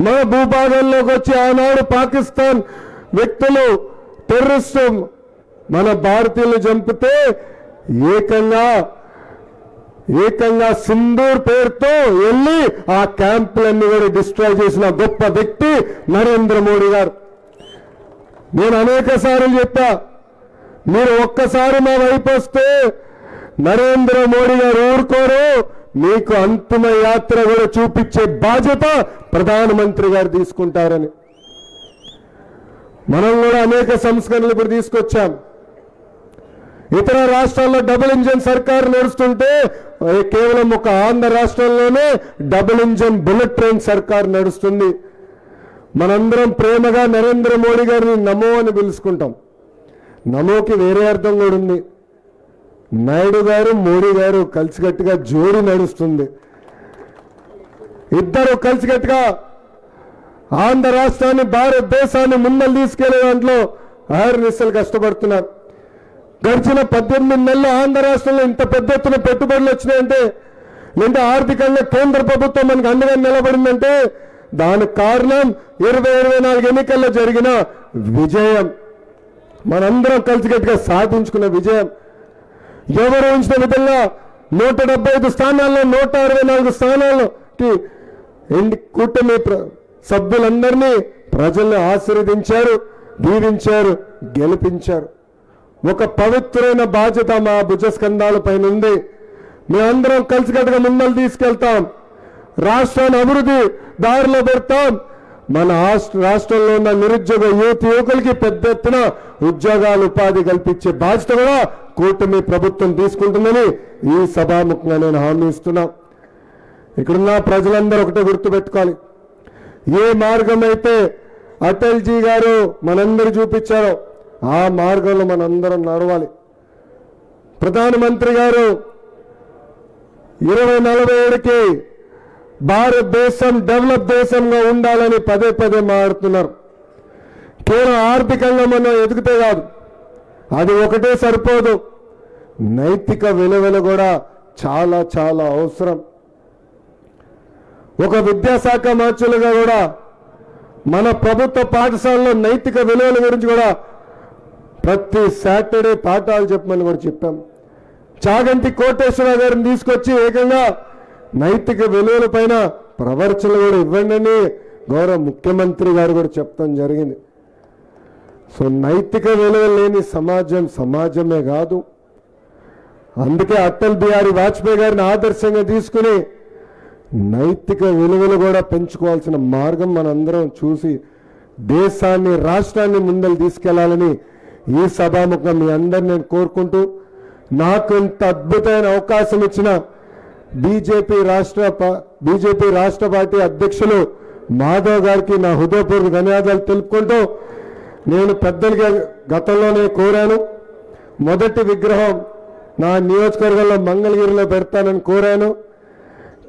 మన భూభాగంలోకి వచ్చి ఆనాడు పాకిస్తాన్ వ్యక్తులు టెర్రరిస్టు మన భారతీయులు చంపితే ఏకంగా సింధూర్ పేరుతో వెళ్ళి ఆ క్యాంపులన్నీ కూడా డిస్ట్రాయ్ చేసిన గొప్ప వ్యక్తి నరేంద్ర మోడీ గారు. నేను అనేక సార్లు చెప్పా, మీరు ఒక్కసారి మా వైపు వస్తే నరేంద్ర మోడీ గారు ఊరుకోరు, మీకు అంతిమ యాత్ర కూడా చూపించే బాధ్యత ప్రధానమంత్రి గారు తీసుకుంటారని. మనం కూడా అనేక సంస్కరణలు ఇప్పుడు తీసుకొచ్చాం. ఇతర రాష్ట్రాల్లో డబుల్ ఇంజన్ సర్కార్ నడుస్తుంటే కేవలం ఒక ఆంధ్ర రాష్ట్రంలోనే డబుల్ ఇంజన్ బుల్లెట్ ట్రైన్ సర్కార్ నడుస్తుంది. మనందరం ప్రేమగా నరేంద్ర మోడీ గారిని నమో అని పిలుచుకుంటాం. నమోకి వేరే అర్థం కూడా ఉంది. నాయుడు గారు మోడీ గారు కలిసికట్టుగా జోడి నడుస్తుంది. ఇద్దరు కలిసికట్టుగా ఆంధ్ర రాష్ట్రాన్ని భారతదేశాన్ని ముందలు తీసుకెళ్లే దాంట్లో అహర్నిశలు కష్టపడుతున్నారు. గడిచిన 18 నెలలు ఆంధ్ర రాష్ట్రంలో ఇంత పెద్ద ఎత్తున పెట్టుబడులు వచ్చినాయంటే, లేదా ఆర్థికంగా కేంద్ర ప్రభుత్వం మనకు అండగా నిలబడిందంటే దానికి కారణం 2024 ఎన్నికల్లో జరిగిన విజయం. మనందరం కలిసికట్టుగా సాధించుకున్న విజయం. ఎవరు ఉంచిన విధంగా 175 స్థానాల్లో 164 స్థానాలకి కూటమి సభ్యులందరినీ ప్రజల్ని ఆశీర్వదించారు, దీవించారు, గెలిపించారు. ఒక పవిత్రమైన బాధ్యత మా భుజస్కంధాల పైన ఉంది. మేమందరం కలిసికట్టుగా ముందలు తీసుకెళ్తాం. రాష్ట్రాన్ని అభివృద్ధి దారిలో పెడతాం. మన రాష్ట్రంలో ఉన్న నిరుద్యోగ యువకులకి పెద్ద ఎత్తున ఉద్యోగాలు ఉపాధి కల్పించే బాధ్యత కూడా కూటమి ప్రభుత్వం తీసుకుంటుందని ఈ సభాముఖంగా నేను హామీ ఇస్తున్నా. ఇక్కడున్న ప్రజలందరూ ఒకటే గుర్తుపెట్టుకోవాలి, ఏ మార్గం అయితే అటల్జీ గారు మనందరూ చూపించారో ఆ మార్గంలో మనందరం నడవాలి. ప్రధానమంత్రి గారు 2047కి భారతదేశం డెవలప్ దేశంగా ఉండాలని పదే పదే మాట్లాడుతున్నారు. కేవలం ఆర్థికంగా మనం ఎదుగుతే కాదు, అది ఒకటే సరిపోదు. నైతిక విలువలు కూడా చాలా చాలా అవసరం. ఒక విద్యాశాఖ మంత్రులుగా కూడా మన ప్రభుత్వ పాఠశాలలో నైతిక విలువల గురించి కూడా ప్రతి సాటర్డే పాఠాలు చెప్పమని కూడా చెప్పాం. చాగంటి కోటేశ్వరరావు గారిని తీసుకొచ్చి ఏకంగా నైతిక విలువల పైన ప్రవర్చనలు కూడా ఇవ్వండి అని గౌరవ ముఖ్యమంత్రి గారు కూడా చెప్పడం జరిగింది. సో నైతిక విలువలు లేని సమాజమే కాదు. అందుకే అటల్ బిహారీ వాజ్పేయి గారిని ఆదర్శంగా తీసుకుని నైతిక విలువలు కూడా పెంచుకోవాల్సిన మార్గం మనందరం చూసి దేశాన్ని రాష్ట్రాన్ని ముందలు తీసుకెళ్లాలని ఈ సభాముఖంగా మీ అందరిని నేను కోరుకుంటూ, నాకు ఇంత అద్భుతమైన అవకాశం ఇచ్చిన బీజేపీ రాష్ట్ర పార్టీ అధ్యక్షులు మాధవ్ గారికి నా హృదయపూర్వక ధన్యవాదాలు తెలుపుకుంటూ, నేను పెద్దలుగా గతంలోనే కోరాను, మొదటి విగ్రహం నా నియోజకవర్గంలో మంగళగిరిలో పెడతానని కోరాను.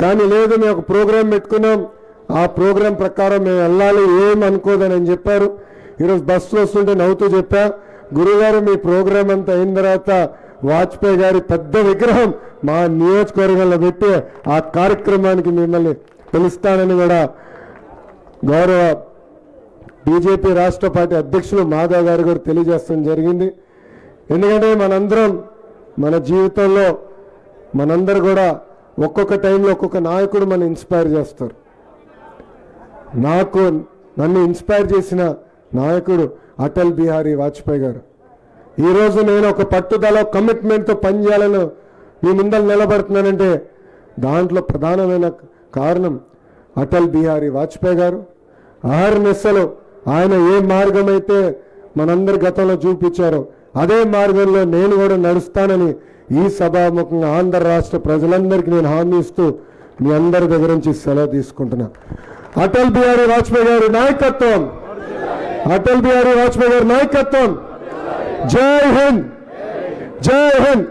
కానీ లేదు, మేము ఒక ప్రోగ్రాం పెట్టుకున్నాం, ఆ ప్రోగ్రాం ప్రకారం మేము వెళ్ళాలి, ఏం అనుకోదని చెప్పారు. ఈరోజు బస్సులో వస్తుంటే నవ్వుతూ చెప్పా, గురుగారు మీ ప్రోగ్రాం అంతా అయిన తర్వాత వాజ్పేయి గారి పెద్ద విగ్రహం మా నియోజకవర్గంలో పెట్టి ఆ కార్యక్రమానికి మిమ్మల్ని పిలుస్తానని కూడా గౌరవ బీజేపీ రాష్ట్ర పార్టీ అధ్యక్షులు మాధవ్ గారు కూడా తెలియజేస్తడం జరిగింది. ఎందుకంటే మనందరం మన జీవితంలో మనందరూ కూడా ఒక్కొక్క టైంలో ఒక్కొక్క నాయకుడు మనం ఇన్స్పైర్ చేస్తారు. నన్ను ఇన్స్పైర్ చేసిన నాయకుడు అటల్ బిహారీ వాజ్పేయి గారు. ఈరోజు నేను ఒక పట్టుదల కమిట్మెంట్తో పనిచేయాలని మీ ముందర నిలబడుతున్నానంటే దాంట్లో ప్రధానమైన కారణం అటల్ బిహారీ వాజ్పేయి గారు. అహర్నిశలు ఆయన ఏ మార్గం అయితే మనందరి గతంలో చూపించారో అదే మార్గంలో నేను కూడా నడుస్తానని ఈ సభాముఖంగా ఆంధ్ర రాష్ట్ర ప్రజలందరికీ నేను హామీ ఇస్తూ మీ అందరి దగ్గర నుంచి సెలవు తీసుకుంటున్నా. అటల్ బిహారీ వాజ్పేయి గారి నాయకత్వం, అటల్ బిహారీ వాజ్పేయి గారి నాయకత్వం. జై హింద్, జై హింద్.